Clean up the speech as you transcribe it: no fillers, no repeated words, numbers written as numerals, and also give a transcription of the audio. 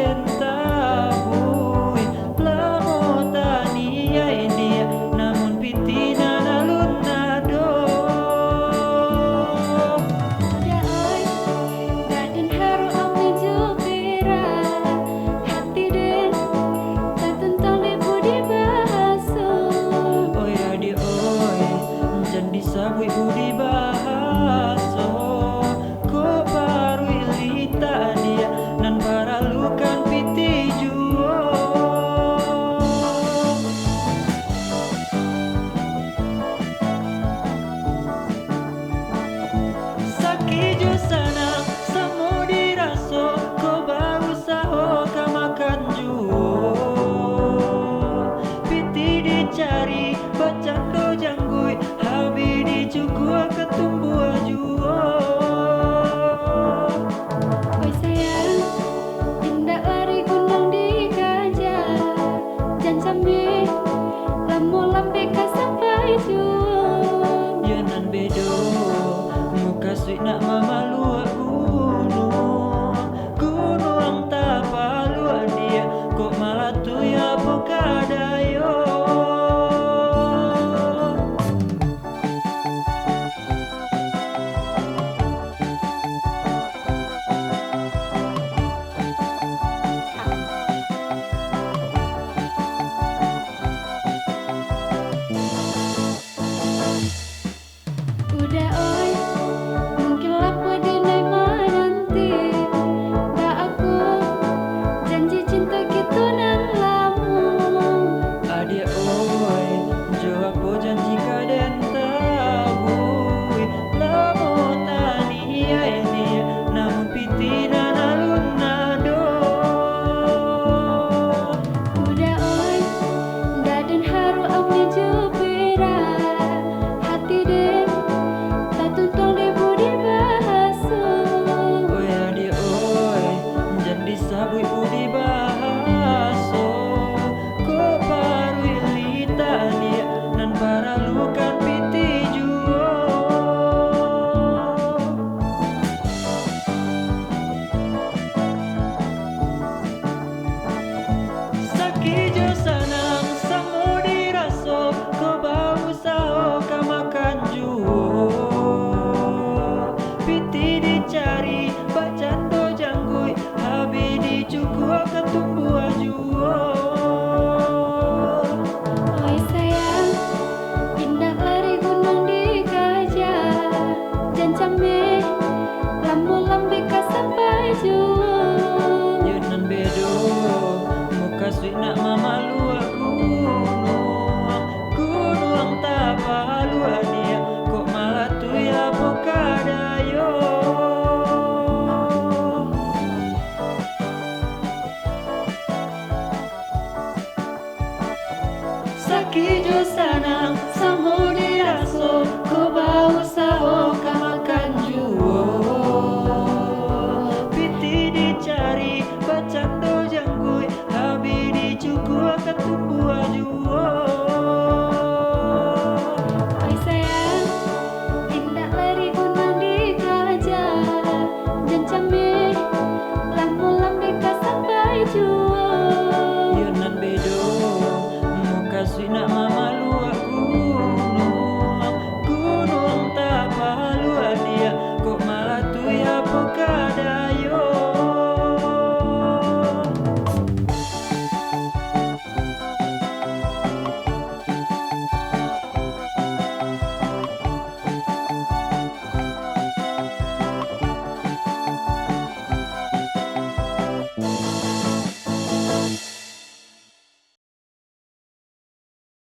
den tabui lamo tania India namun pitina nalun nado. Udah oi, daden haru ami jupira hati den tatuntang lebu dibahaso. Oi adi oi jan disabui budi bahaso ko baru ilita dia nan baralukan piti juo. Sakijo sana samo diraso ko bau saho kamakan juo piti dicari bacando janggui habi dicukua ketumbua juo. Oi sayang, indah lari gunung di gajah jan sambil lamo lambe ka sampai juo. Ya nan bedo muka sweet nak mama luak gunung tapalu dia kok malah tu ya pokadayo. Udah oi, mungkin laku dinai menanti tak aku janji cinta gitu nan lamu. Adia oi jawab po janji kaden tabui lamo tania ini namun pitina nalun nado. Udah oi, daden haru ami jupira hati den tatuntang lebu dibahaso. Oi adi oi jan disabui budi bahaso ko baru ilita dia nan baralukan piti juo. Sakijo sanang samo diraso ko bau saho kamakan juo piti dicari bacando janggui habi dicukua ketumbua juo. Oi sayang, indah lari gunung di gajah jan sambil lamo lambe ka sampai juo. Ya nan bedo muka sweet nak mama luak gunung tapalu dia kok malah tu ya pokadayo. Sakijo sanang samo diraso